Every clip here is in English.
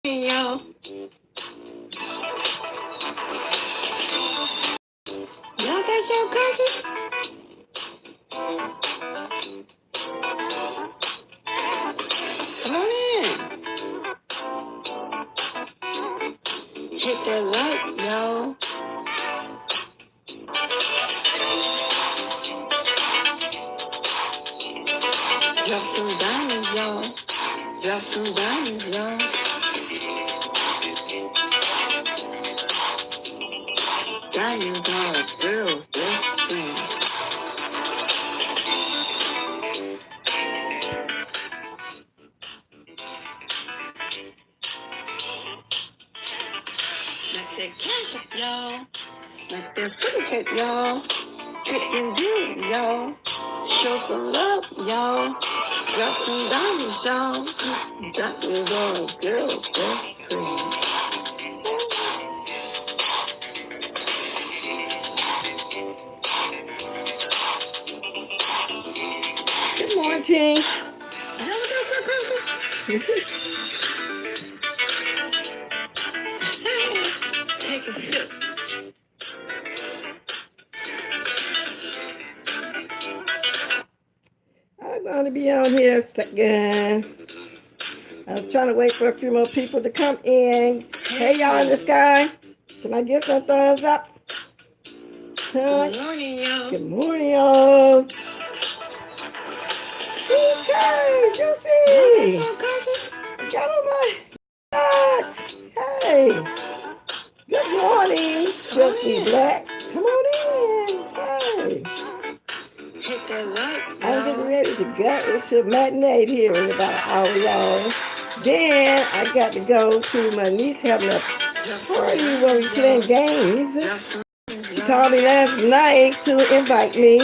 Hey, y'all. Y'all got your coffee? Come on in. Hit that light, y'all. Drop some diamonds, y'all. Drop some diamonds, y'all. Diamonds are a girl's best friend. Like that ketchup, y'all. Like that pretty cake, y'all. Chicken good, y'all. Show some love, y'all. Drop some diamonds, y'all. Diamonds are a girl's best friend. Good morning. Take a sip. I'm going to be on here a second. I was trying to wait for a few more people to come in. Hey, y'all in the sky. Can I get some thumbs up? Huh? Good morning, y'all. Good morning, y'all. Okay, Juicy. Got on my box. Hey. Good morning, Silky Black. Come on in. Hey. I'm getting ready to go to matinee here in about an hour, y'all. Then I got to go to my niece having a party where we playing games. She called me last night to invite me.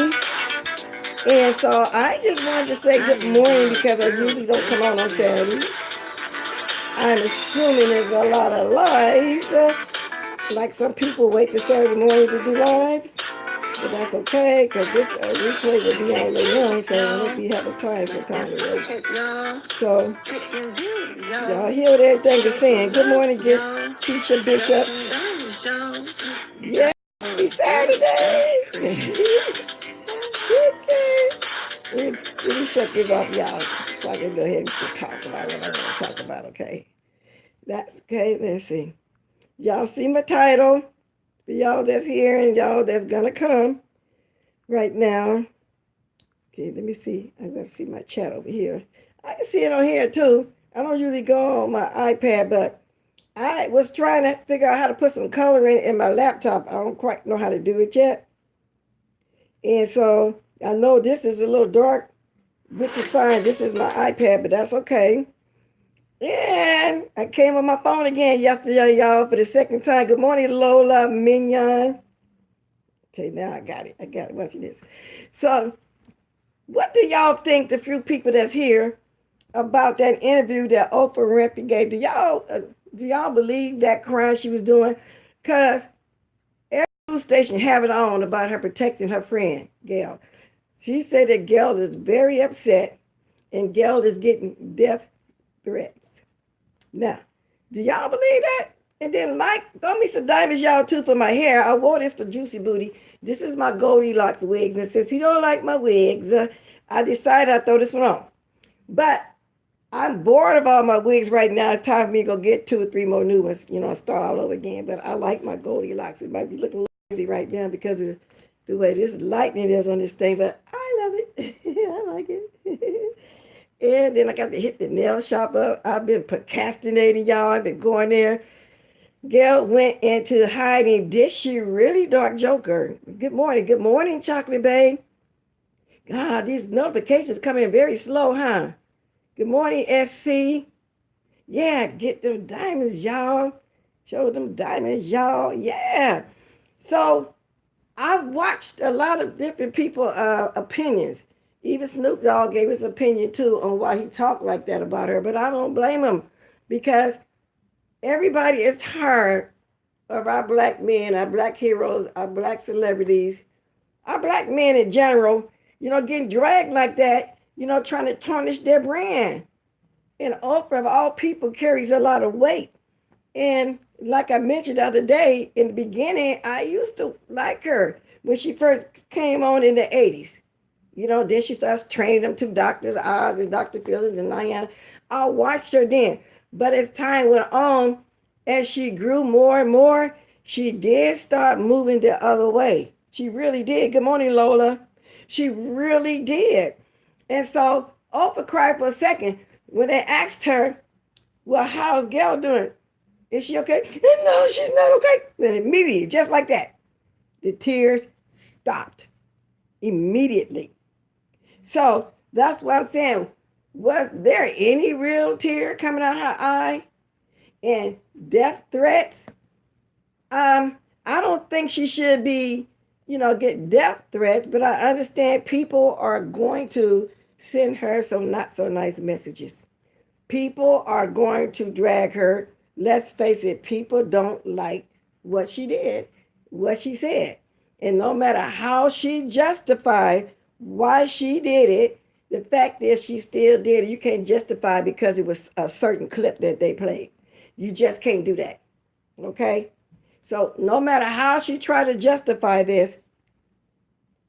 And so I just wanted to say good morning because I usually don't come on Saturdays. I'm assuming there's a lot of lives. Like some people wait till Saturday morning to do lives. But that's okay, because this replay will be on later on, so I don't be having time sometime to wait. So, y'all hear what everything is saying. Good morning, Keisha Bishop. Yeah, happy Saturday. Okay. Let me shut this off, y'all, so I can go ahead and talk about what I want to talk about, okay? That's okay. Let's see. Y'all see my title? For y'all that's here and y'all that's gonna come right now. Okay, let me see. I'm gonna see my chat over here. I can see it on here too. I don't usually go on my iPad, but I was trying to figure out how to put some color in my laptop. I don't quite know how to do it yet. And so I know this is a little dark, which is fine. This is my iPad, but that's okay. And I came on my phone again yesterday, y'all, for the second time. Good morning, Lola Mignon. Okay, now I got it. Watch this. So, what do y'all think, the few people that's here, about that interview that Oprah Winfrey gave? Do y'all believe that crime she was doing? Because every news station have it on about her protecting her friend, Gail. She said that Gail is very upset and Gail is getting death threats. Now, do y'all believe that? And then throw me some diamonds, y'all, too, for my hair. I wore this for Juicy Booty. This is my Goldilocks wigs. And since he don't like my wigs, I decided I'd throw this one on. But I'm bored of all my wigs right now. It's time for me to go get 2 or 3 more new ones, and start all over again. But I like my Goldilocks. It might be looking a little crazy right now because of the way this lightning is on this thing. But I love it. I like it. And then I got to hit the nail shop up. I've been procrastinating, y'all. I've been going there. Gail went into hiding. Did she really, Dark Joker? Good morning, Chocolate Babe. God, these notifications come in very slow, huh? Good morning, SC. Yeah, get them diamonds, y'all. Show them diamonds, y'all. Yeah. So I watched a lot of different people opinions. Even Snoop Dogg gave his opinion too on why he talked like that about her. But I don't blame him, because everybody is tired of our black men, our black heroes, our black celebrities, our black men in general, getting dragged like that, trying to tarnish their brand. And Oprah, of all people, carries a lot of weight. And like I mentioned the other day, in the beginning, I used to like her when she first came on in the 80s. Then she starts training them to Dr. Oz and Dr. Phillips and Diana. I watched her then. But as time went on, as she grew more and more, she did start moving the other way. She really did. Good morning, Lola. She really did. And so Oprah cried for a second when they asked her, well, how's Gail doing? Is she okay? No, she's not okay. Then immediately, just like that, the tears stopped immediately. So that's what I'm saying. Was there any real tear coming out her eye? And death threats? I don't think she should be, get death threats, but I understand people are going to send her some not so nice messages. People are going to drag her. Let's face it, people don't like what she did, what she said. And no matter how she justified why she did it, the fact is she still did it. You can't justify because it was a certain clip that they played. You just can't do that. Okay? So no matter how she tried to justify this,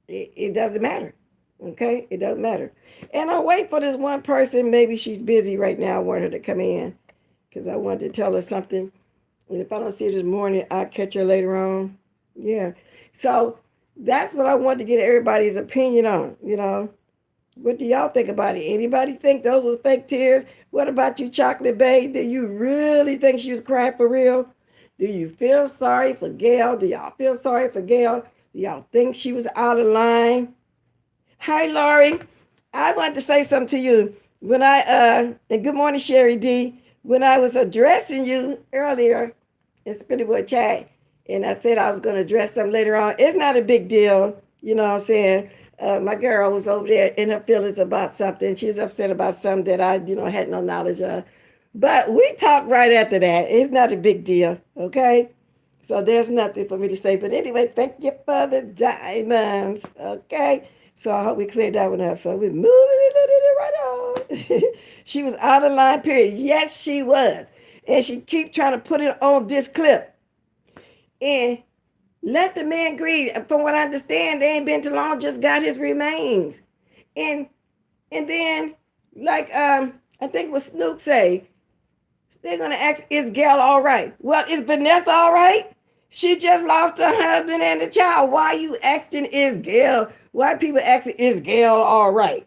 it doesn't matter. Okay? It doesn't matter. And I'll wait for this one person. Maybe she's busy right now. I want her to come in because I wanted to tell her something. And if I don't see her this morning, I'll catch her later on. Yeah. So that's what I wanted to get everybody's opinion on. What do y'all think about it? Anybody think those were fake tears? What about you, Chocolate Bae? Do you really think she was crying for real? Do you feel sorry for Gail? Do y'all feel sorry for Gail? Do y'all think she was out of line? Hi, Laurie. I want to say something to you. When and good morning, Sherry D. When I was addressing you earlier in Spittywood Chat, and I said I was going to address something later on, it's not a big deal. You know what I'm saying? My girl was over there in her feelings about something. She was upset about something that I, had no knowledge of. But we talked right after that. It's not a big deal, okay? So there's nothing for me to say. But anyway, thank you for the diamonds, okay? So I hope we cleared that one up. So we're moving it right on. She was out of line, period. Yes, she was. And she keep trying to put it on this clip. And let the man grieve. From what I understand, they ain't been too long, just got his remains. And then, like I think what Snoop say, they're gonna ask, is Gail all right? Well, is Vanessa all right? She just lost her husband and a child. Why you asking, is Gail? Why people asking, is Gail all right?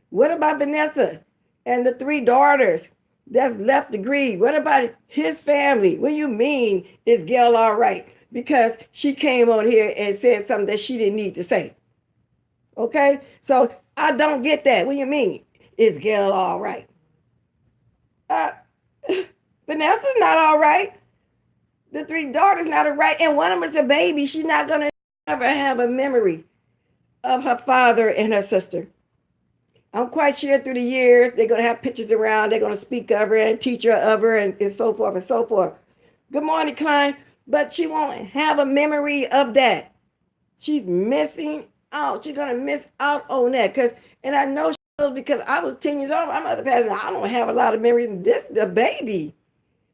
What about Vanessa and the 3 daughters that's left to grieve? What about his family? What do you mean, is Gail all right? Because she came on here and said something that she didn't need to say. Okay? So I don't get that. What do you mean? Is Gail all right? Vanessa's not all right. The 3 daughters not all right. And one of them is a baby. She's not going to ever have a memory of her father and her sister. I'm quite sure through the years, they're going to have pictures around. They're going to speak of her and teach her of her and so forth and so forth. Good morning, Klein. But she won't have a memory of that. She's missing out. She's going to miss out on that. And I know she will, because I was 10 years old. I'm at the past. I don't have a lot of memories of this, the baby.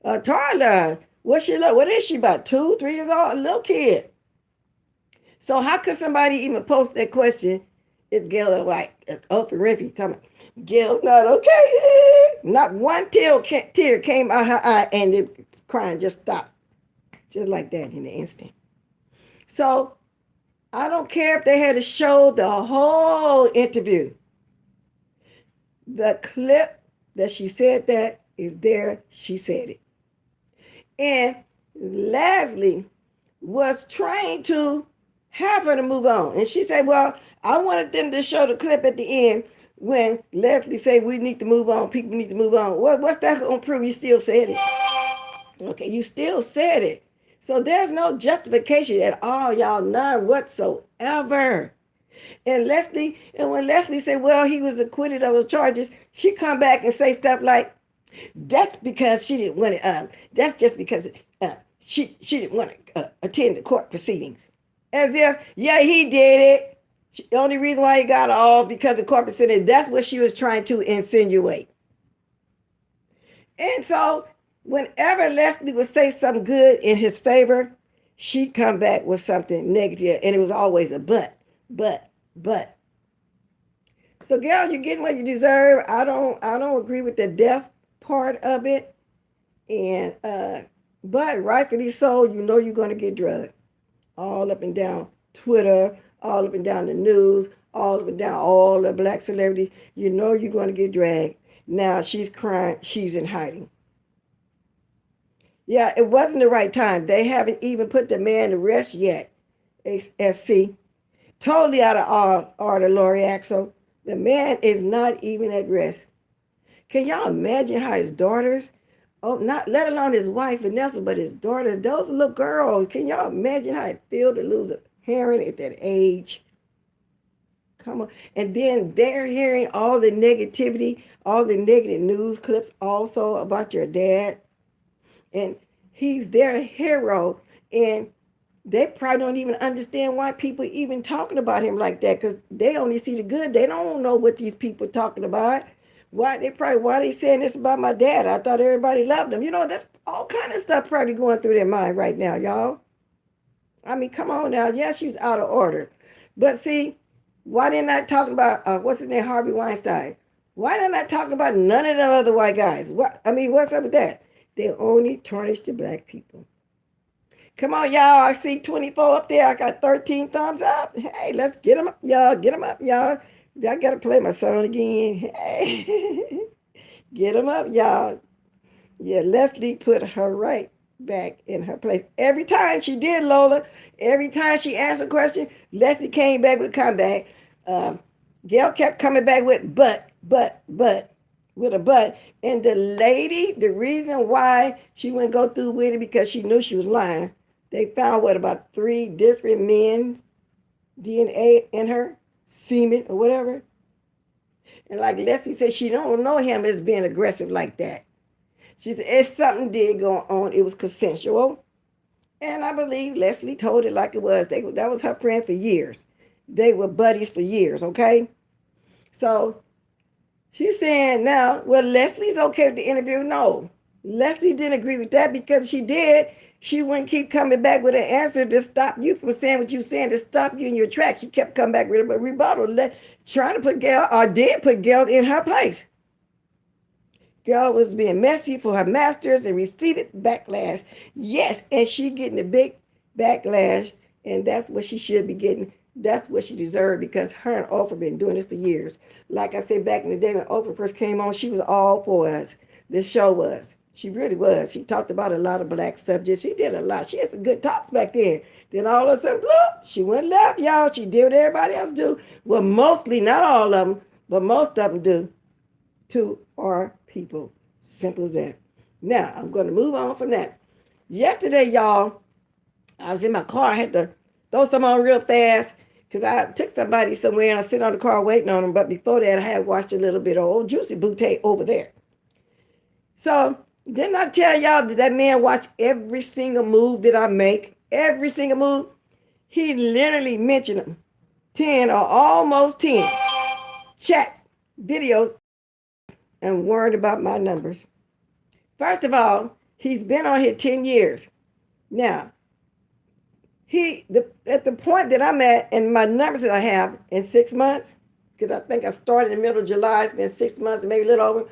Tarla. What is she, about 2, 3 years old? A little kid. So how could somebody even post that question? Is Gail like Oprah Winfrey coming? Gail not okay. Not one tear came out her eye, and the crying just stopped. Just like that in an instant. So I don't care if they had to show the whole interview. The clip that she said that is there. She said it. And Leslie was trying to have her to move on. And she said, well, I wanted them to show the clip at the end when Leslie said we need to move on. People need to move on. What's that going to prove? You still said it. Okay, you still said it. So there's no justification at all, y'all, none whatsoever. And when Leslie said, well, he was acquitted of those charges, she come back and say stuff like, that's because she didn't want to, that's just because she didn't want to attend the court proceedings. As if, yeah, he did it. The only reason why he got off because of court proceedings, that's what she was trying to insinuate. And so whenever Leslie would say something good in his favor, she'd come back with something negative, and it was always a but. So, Gail, you're getting what you deserve. I don't agree with the death part of it, and but rightfully so. You know you're going to get drugged all up and down Twitter, all up and down the news, all up and down all the black celebrities. You know you're going to get dragged. Now she's crying. She's in hiding. Yeah, it wasn't the right time. They haven't even put the man to rest yet. SC. Totally out of order, Lori Axel. The man is not even at rest. Can y'all imagine how his daughters, oh, not let alone his wife Vanessa, but his daughters, those little girls, can y'all imagine how it feels to lose a parent at that age? Come on. And then they're hearing all the negativity, all the negative news clips also about your dad. And he's their hero. And they probably don't even understand why people even talking about him like that, because they only see the good. They don't know what these people talking about. Why they saying this about my dad? I thought everybody loved him. You know, that's all kind of stuff probably going through their mind right now, y'all. I mean, come on now. Yeah, she's out of order. But see, why they're not talking about, what's his name, Harvey Weinstein? Why they're not talking about none of them other white guys? What's up with that? They only tarnish the black people. Come on, y'all. I see 24 up there. I got 13 thumbs up. Hey, let's get them up, y'all. Get them up, y'all. I got to play my song again. Hey, get them up, y'all. Yeah, Leslie put her right back in her place. Every time she did, Lola, every time she asked a question, Leslie came back with a comeback. Gail kept coming back with but, with a but. And the lady, the reason why she wouldn't go through with it, because she knew she was lying. They found, about 3 different men's DNA in her, semen or whatever. And like Leslie said, she don't know him as being aggressive like that. She said if something did go on, it was consensual. And I believe Leslie told it like it was. That was her friend for years. They were buddies for years, okay? So she's saying now, well, Leslie's okay with the interview. No, Leslie didn't agree with that, because she did, she wouldn't keep coming back with an answer to stop you from saying what you're saying, to stop you in your tracks. She kept coming back with a rebuttal, trying to put Gail, or did put Gail in her place. Gail was being messy for her masters and receiving backlash. Yes, and she getting a big backlash, and that's what she should be getting. That's what she deserved, because her and Oprah been doing this for years. Like I said, back in the day when Oprah first came on, she was all for us. This show was. She really was. She talked about a lot of black subjects. She did a lot. She had some good talks back then. Then all of a sudden, look, she went left, y'all. She did what everybody else do. Well, mostly, not all of them, but most of them do. To our people. Simple as that. Now, I'm going to move on from that. Yesterday, y'all, I was in my car. I had to throw some on real fast, because I took somebody somewhere and I sit on the car waiting on them. But before that, I had watched a little bit of old Juicy Boutte over there. So, didn't I tell y'all that man watched every single move that I make? Every single move. He literally mentioned them. 10 or almost 10 chats, videos, and worried about my numbers. First of all, he's been on here 10 years. Now, at the point that I'm at, and my numbers that I have in 6 months, because I think I started in the middle of July, it's been 6 months, maybe a little over,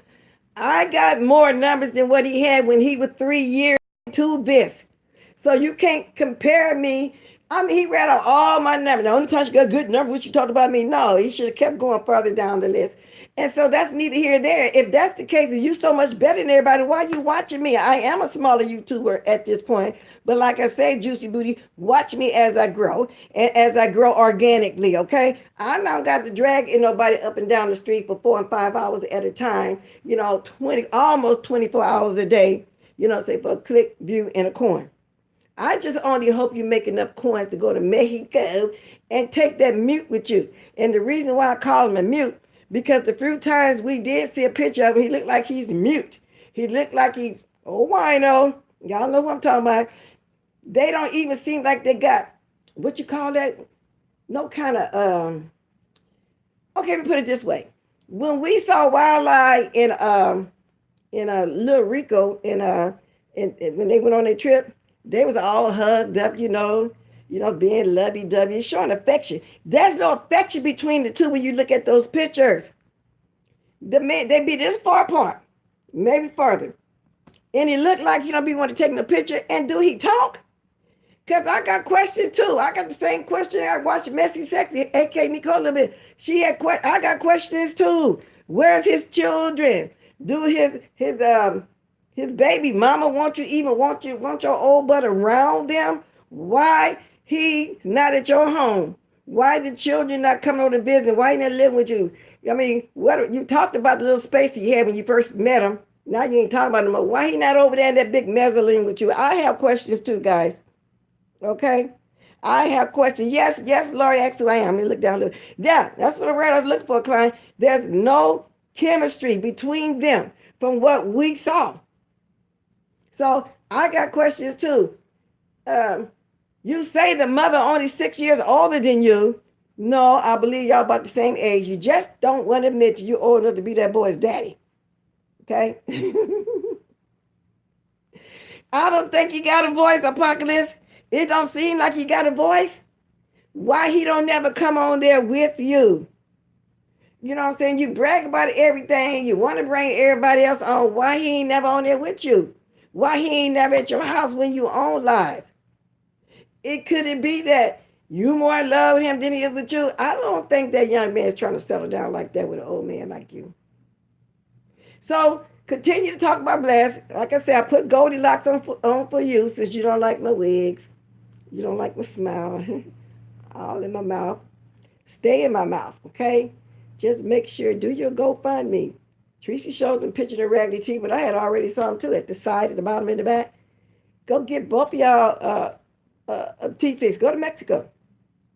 I got more numbers than what he had when he was 3 years to this. So you can't compare me. I mean, he read out all my numbers. The only time you got good numbers, what you talked about me? No, he should have kept going further down the list. And so that's neither here nor there. If that's the case, and you so much better than everybody, why are you watching me? I am a smaller YouTuber at this point. But like I say, Juicy Booty, watch me as I grow, and as I grow organically, okay? I now got to drag nobody up and down the street for 4 and 5 hours at a time, almost 24 hours a day, say for a click, view, and a coin. I just only hope you make enough coins to go to Mexico and take that mute with you. And the reason why I call him a mute, because the few times we did see a picture of him, he looked like he's mute. He looked like he's, wino. Y'all know what I'm talking about. They don't even seem like they got, what you call that? No kind of, okay, let me put it this way. When we saw wildlife in and Little Rico and when they went on their trip, they was all hugged up, being lovey-dovey, showing affection. There's no affection between the two when you look at those pictures. The man, they be this far apart, maybe further. And he looked like, be want to take a picture. And do he talk? Because I got questions too. I got the same question. I watched Messy Sexy, a.k.a. Nicole a little bit. I got questions too. Where's his children? Do his baby mama want your old butt around them? Why he not at your home? Why the children not coming over to visit? Why he not living with you? I mean, what you talked about the little space he had when you first met him. Now you ain't talking about him. Why he not over there in that big mezzanine with you? I have questions too, guys. Okay? I have questions. Yes, Laurie asks who I am. Let me look down a little. Yeah, that's what I was looking for, client. There's no chemistry between them from what we saw. So I got questions too. You say the mother only 6 years older than you. No, I believe y'all about the same age. You just don't want to admit you're old enough to be that boy's daddy. Okay? I don't think he got a voice, Apocalypse. It don't seem like he got a voice. Why he don't never come on there with you? You know what I'm saying? You brag about everything. You want to bring everybody else on. Why he ain't never on there with you? Why he ain't never at your house when you on live? Could it be that you more in love with him than he is with you? I don't think that young man is trying to settle down like that with an old man like you. So continue to talk about Bless. Like I said, I put Goldilocks on for you since you don't like my wigs. You don't like my smile. All in my mouth. Stay in my mouth, okay? Just make sure, do your GoFundMe. Tracy showed them picture of raggedy teeth, but I had already saw them too at the side, at the bottom, and the back. Go get both of y'all teeth fixed. Go to Mexico.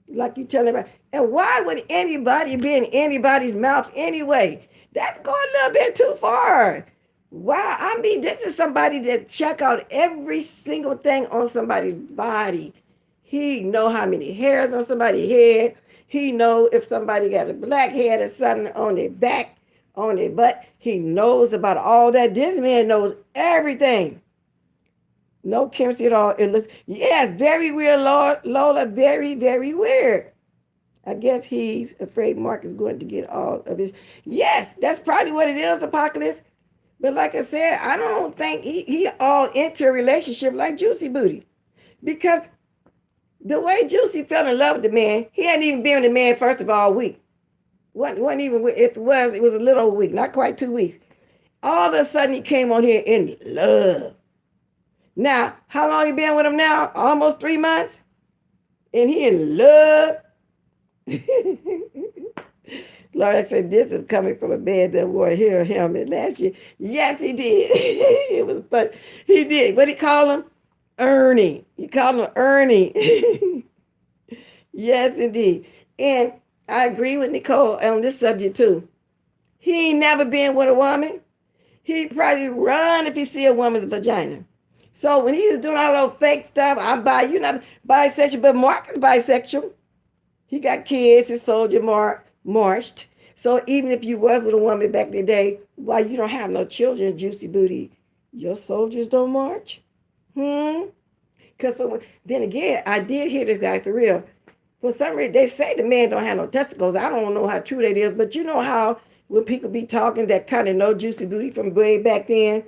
Like you telling about. And why would anybody be in anybody's mouth anyway? That's going a little bit too far. Wow, I mean, this is somebody that check out every single thing on somebody's body. He know how many hairs on somebody's head. He know if somebody got a black head or something on their back, on their butt. He knows about all that. This man knows everything. No chemistry at all. It looks, yes, very weird, Lola, very, very weird. I guess he's afraid Mark is going to get all of his. Yes, that's probably what it is, Apocalypse. But like I said, I don't think he all into a relationship like Juicy Booty. Because the way Juicy fell in love with the man, he hadn't even been with the man, first of all, a week. Wasn't even, if it was a little over a week, not quite 2 weeks. All of a sudden, he came on here in love. Now, how long you been with him now? Almost 3 months? And he in love? Lord said, this is coming from a man that wore a hair helmet last year. Yes, he did. It was fun. He did. What did he call him? Ernie. He called him Ernie. Yes, indeed. And I agree with Nicole on this subject too. He ain't never been with a woman. He'd probably run if he see a woman's vagina. So when he was doing all those fake stuff, you're not bisexual, but Mark is bisexual. He got kids, his soldier marched. So even if you was with a woman back in the day, why you don't have no children, Juicy Booty, your soldiers don't march? Because then again, I did hear this guy for real. For some reason, they say the man don't have no testicles. I don't know how true that is, but you know how when people be talking that kind of know Juicy Booty from way back then,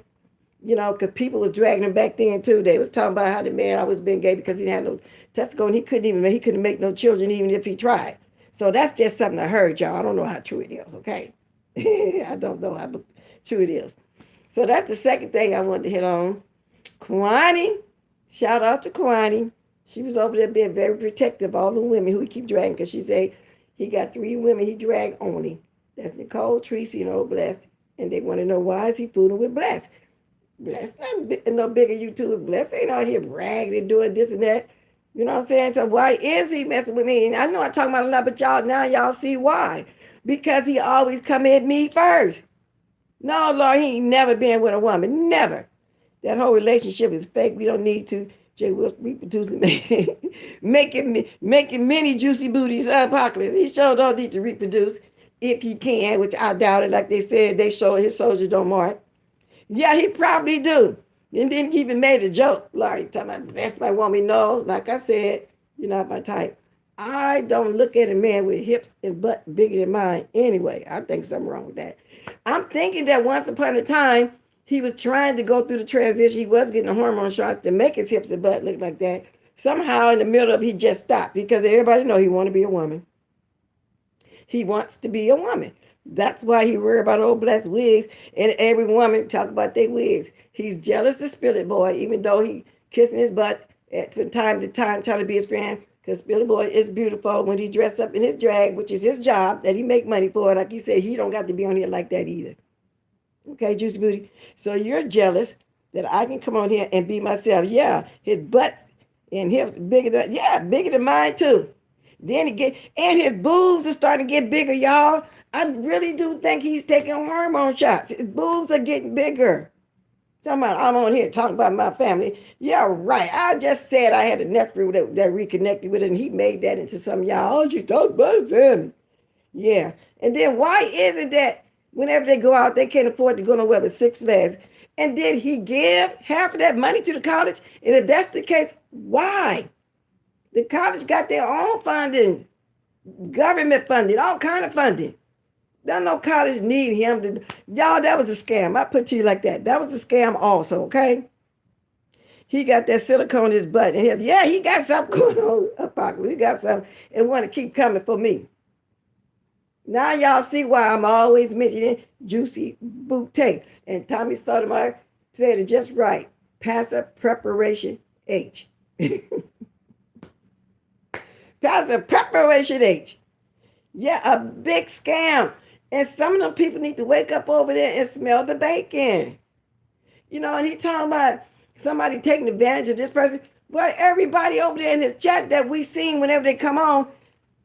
because people was dragging him back then too. They was talking about how the man always been gay because he didn't have no testicle and he couldn't make no children even if he tried. So that's just something I heard, y'all. I don't know how true it is, okay? I don't know how true it is. So that's the second thing I wanted to hit on. Kwani, shout out to Kwani. She was over there being very protective of all the women who he keep dragging because she said he got 3 women he dragged only. That's Nicole, Tracy, and old Bless. And they want to know why is he fooling with Bless. Bless not no bigger YouTube. Bless ain't out here bragging and doing this and that. You know what I'm saying? So why is he messing with me? And I know I talk about a lot, but y'all see why. Because he always come at me first. No, Lord, he ain't never been with a woman. Never. That whole relationship is fake. We don't need to. Jay Will reproducing, making many Juicy Booties Apocalypse. He sure don't need to reproduce if he can, which I doubt it. Like they said, they show his soldiers don't march. Yeah, he probably do. And then he even made a joke, like, talking about, that's my woman. No, like I said, you're not my type. I don't look at a man with hips and butt bigger than mine anyway. I think something wrong with that. I'm thinking that once upon a time, he was trying to go through the transition. He was getting a hormone shots to make his hips and butt look like that. Somehow in the middle of it, he just stopped because everybody know he want to be a woman. He wants to be a woman. That's why he worry about old blessed wigs, and every woman talk about their wigs. He's jealous of Spilly Boy, even though he kissing his butt from time to time trying to be his friend. Because Spilly Boy is beautiful when he dress up in his drag, which is his job that he make money for. Like he said, he don't got to be on here like that either. Okay, Juicy Booty. So you're jealous that I can come on here and be myself. Yeah, his butts and hips bigger than mine too. Then he get, and his boobs are starting to get bigger, y'all. I really do think he's taking hormone shots. His boobs are getting bigger. Talking about, I'm on here talking about my family. Yeah, right. I just said I had a nephew that reconnected with it, and he made that into some y'all. Oh, you talk about family. Yeah. And then why is it that whenever they go out, they can't afford to go nowhere but Six Flags? And did he give half of that money to the college? And if that's the case, why? The college got their own funding, government funding, all kind of funding. Don't no college need him to. Y'all, that was a scam. I put to you like that. That was a scam also, okay? He got that silicone in his butt. And him, yeah, he got something going on up pocket. He got something and want to keep coming for me. Now y'all see why I'm always mentioning Juicy Booty. And Tommy Stoudemire said it just right. Passive preparation H. Passive preparation H. Yeah, a big scam. And some of them people need to wake up over there and smell the bacon. You know, and he talking about somebody taking advantage of this person. Well, everybody over there in his chat that we seen whenever they come on,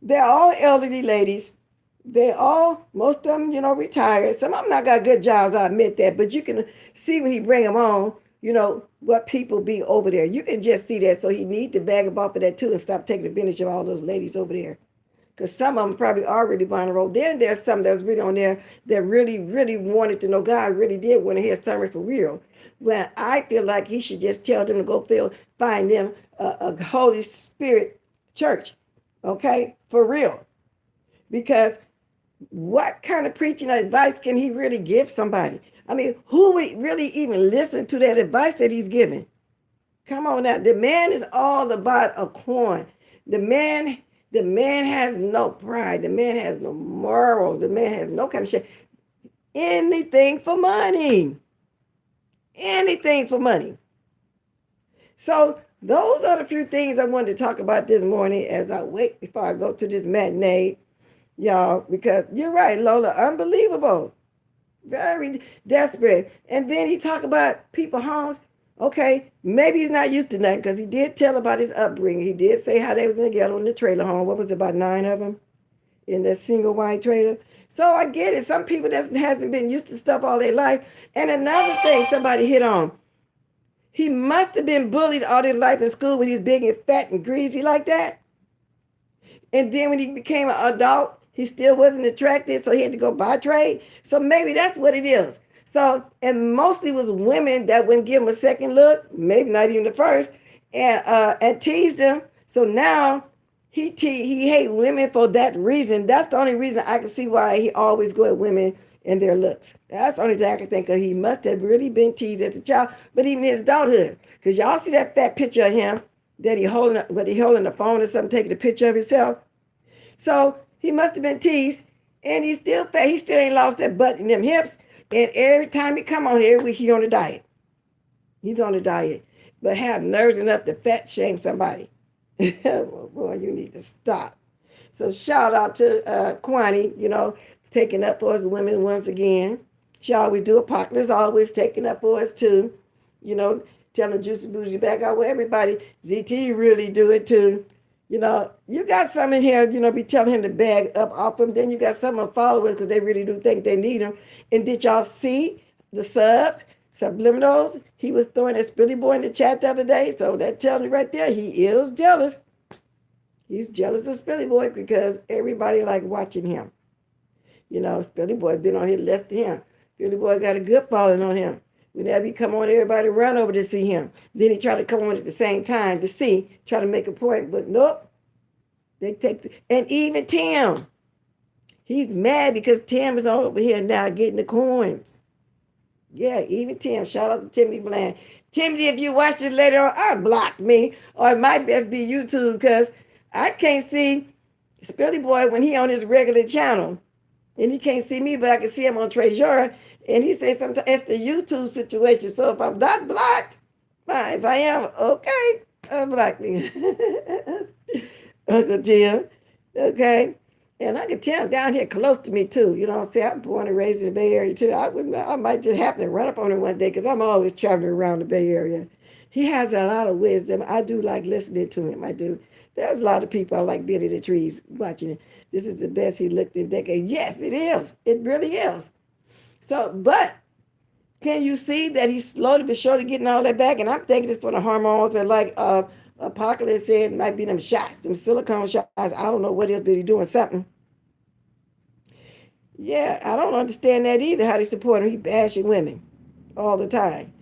they're all elderly ladies. They're all, most of them, you know, retired. Some of them not got good jobs, I admit that. But you can see when he bring them on, you know, what people be over there. You can just see that. So he need to bag them off of that too and stop taking advantage of all those ladies over there. Because some of them probably already on the road. Then there's some that was really on there that really, really wanted to know God, really did want to hear something for real. Well, I feel like he should just tell them to go find them a Holy Spirit church, okay, for real. Because what kind of preaching or advice can he really give somebody? I mean, who would really even listen to that advice that he's giving? Come on now. The man is all about a coin. The man has no pride. The man has no morals. The man has no kind of shit. Anything for money. Anything for money. So those are the few things I wanted to talk about this morning as I wait before I go to this matinee, y'all, because you're right, Lola, unbelievable. Very desperate. And then he talk about people homes. Okay, maybe he's not used to nothing because he did tell about his upbringing. He did say how they was in the ghetto in the trailer home. What was it, about 9 of them in that single wide trailer? So I get it. Some people that hasn't been used to stuff all their life. And another thing somebody hit on. He must have been bullied all his life in school when he was big and fat and greasy like that. And then when he became an adult, he still wasn't attracted, so he had to go by trade. So maybe that's what it is. So, and mostly was women that wouldn't give him a second look, maybe not even the first, and teased him. So now he hate women for that reason. That's the only reason I can see why he always go at women and their looks. That's the only thing I can think of. He must have really been teased as a child, but even in his adulthood. Because y'all see that fat picture of him that he holding the phone or something, taking a picture of himself. So he must have been teased, and he's still fat. He still ain't lost that butt and them hips. And every time he come on here, he on a diet. He's on a diet. But have nerves enough to fat shame somebody. Well, boy, you need to stop. So shout out to Kwani, you know, taking up for us women once again. She always do it. Popular's always taking up for us too. You know, telling Juicy Booty back out. Well, everybody, ZT really do it too. You know, you got some in here, you know, be telling him to bag up off him. Then you got some of followers because they really do think they need him. And did y'all see the subliminals? He was throwing that Spilly Boy in the chat the other day. So that tells me right there, he is jealous. He's jealous of Spilly Boy because everybody like watching him. You know, Spilly Boy been on here less than him. Spilly Boy got a good following on him. Whenever he come on, everybody run over to see him. Then he try to come on at the same time to see, try to make a point, but nope. They take, and even Tim, he's mad because Tim is over here now getting the coins. Yeah, even Tim. Shout out to Timothy Bland. Timothy, if you watch this later on, block me. Or it might best be YouTube because I can't see Spilly Boy when he on his regular channel. And he can't see me, but I can see him on Treasure. And he says sometimes it's the YouTube situation. So if I'm not blocked, fine. If I am, okay, unblock me. Uncle Tim. Okay. And I can tell down here close to me too. You know what I'm saying? I'm born and raised in the Bay Area too. I might just happen to run up on him one day because I'm always traveling around the Bay Area. He has a lot of wisdom. I do like listening to him. I do. There's a lot of people I like being in the trees watching it. This is the best he looked in a decade. Yes, it is. It really is. So, but can you see that he's slowly but surely getting all that back? And I'm thinking it's for the hormones that like Apocalypse said it might be them shots, them silicone shots. I don't know what else, but he's doing something. Yeah, I don't understand that either, how they support him. He bashing women all the time.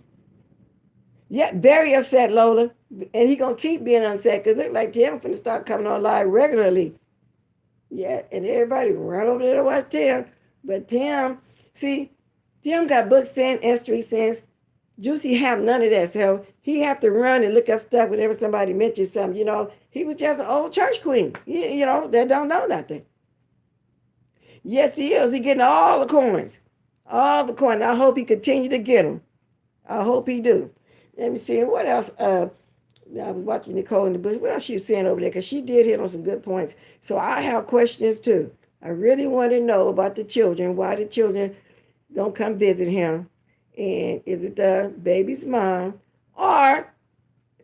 Yeah, very upset, Lola. And he going to keep being upset because it look like Tim finna start coming on live regularly. Yeah, and everybody run over there to watch Tim. But Tim, see, Tim got book sense and street sense. Juicy have none of that. So he have to run and look up stuff whenever somebody mentions something. You know, he was just an old church queen, you know, that don't know nothing. Yes, he is. He getting all the coins. All the coins. I hope he continue to get them. I hope he do. Let me see. What else? I was watching Nicole in the bush. What else she was saying over there? Because she did hit on some good points. So I have questions too. I really want to know about the children. Why the children don't come visit him. And is it the baby's mom? Or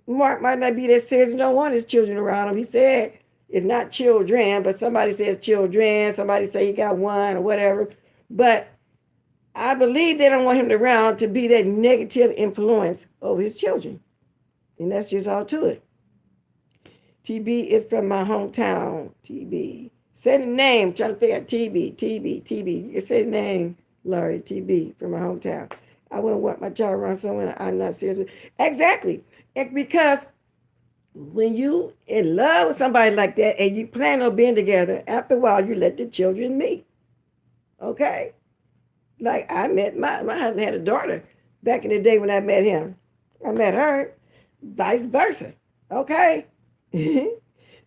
Mark might not be that serious and don't want his children around him. He said it's not children, but somebody says children. Somebody say he got one or whatever. But I believe they don't want him around to be that negative influence over his children. And that's just all to it. TB is from my hometown. TB. Say the name. Trying to figure out TB. You can say the name, Laurie. TB from my hometown. I wouldn't want my child around someone I'm not serious with. Exactly. And because when you in love with somebody like that and you plan on being together, after a while you let the children meet. Okay? Like I met my husband had a daughter back in the day when I met him. I met her, vice versa. Okay?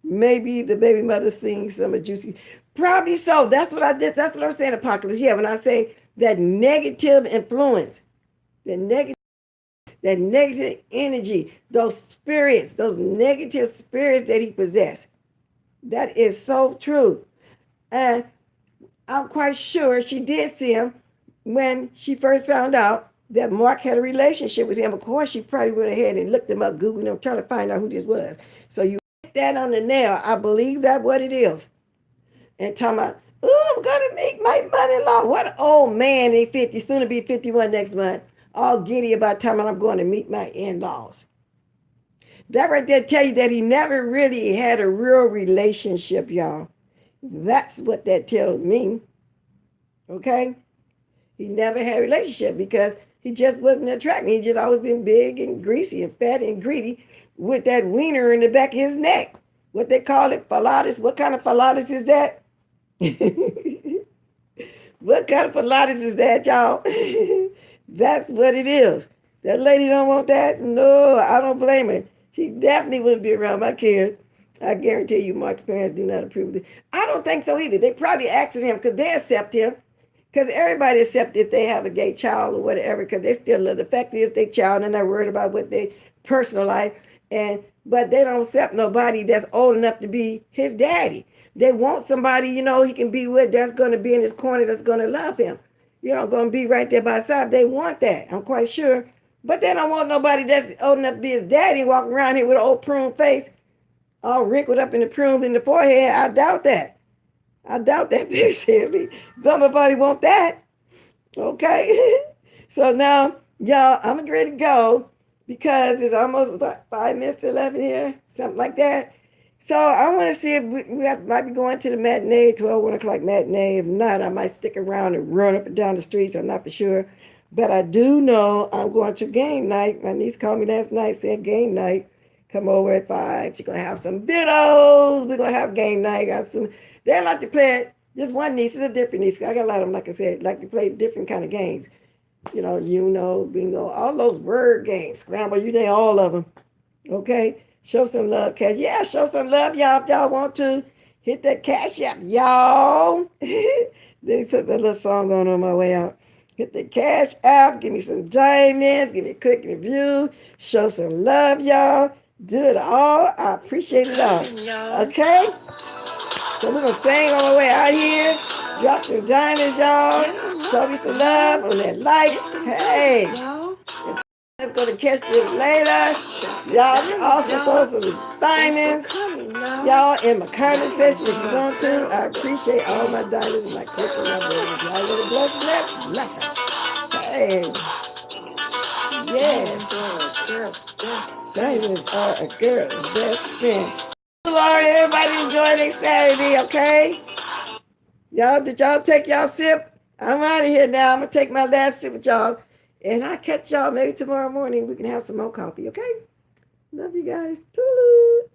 Maybe the baby mother sings some of Juicy. Probably so. That's what I'm saying, Apocalypse. Yeah, when I say that negative influence, that negative energy, those spirits, those negative spirits that he possessed. That is so true. And I'm quite sure she did see him when she first found out that Mark had a relationship with him. Of course, she probably went ahead and looked him up, Googled him, trying to find out who this was. So you hit that on the nail. I believe that's what it is. And talking about, oh, I'm going to meet my mother-in-law. What an old man, they 50, soon to be 51 next month. All giddy about time I'm going to meet my in-laws. That right there tell you that he never really had a real relationship, y'all. That's what that tells me. Okay? He never had a relationship because he just wasn't attractive. He just always been big and greasy and fat and greedy with that wiener in the back of his neck. What they call it, phalatus. What kind of phalatus is that? What kind of phalatus is that, y'all? That's what it is. That lady don't want that? No, I don't blame her. She definitely wouldn't be around my kids. I guarantee you Mark's parents do not approve of it. I don't think so either. They probably asked him because they accept him. Because everybody accepts if they have a gay child or whatever, because they still love. The fact is they child and they're worried about what their personal life. But they don't accept nobody that's old enough to be his daddy. They want somebody, you know, he can be with that's going to be in his corner, that's going to love him. You know, going to be right there by his side. They want that, I'm quite sure. But they don't want nobody that's old enough to be his daddy walking around here with an old prune face, all wrinkled up in the prune in the forehead. I doubt that. I doubt that very seriously. Don't nobody want that. Okay? So now, y'all, I'm ready to go because it's almost about 5 minutes to 11 here, something like that. So I want to see if we might be going to the matinee, 12, 1 o'clock matinee. If not, I might stick around and run up and down the streets. I'm not for sure. But I do know I'm going to game night. My niece called me last night, said game night. Come over at 5. She's going to have some dittos. We're going to have game night. Got some. They like to play it. Just one niece is a different niece. I got a lot of them, like I said, like to play different kind of games. Bingo, all those word games. Scramble, you name all of them. Okay? Show some love, Cash. Yeah, show some love, y'all, if y'all want to. Hit that Cash App, y'all. Let me put my little song on my way out. Hit the Cash App. Give me some diamonds. Give me a quick review. Show some love, y'all. Do it all. I appreciate it all. Okay? So we're going to sing on our way out here. Drop them diamonds, y'all. Show me some love on that like. Hey. Let's go to catch this later. Y'all can also throw some diamonds. Y'all in my comment section if you want to. I appreciate all my diamonds and my click and my bird. Y'all want a blessing. Hey. Yes. Diamonds are a girl's best friend. Lord, everybody enjoy their Saturday, okay? Y'all, did y'all take y'all sip? I'm out of here now. I'm going to take my last sip with y'all. And I'll catch y'all maybe tomorrow morning. We can have some more coffee, okay? Love you guys. Toodaloo.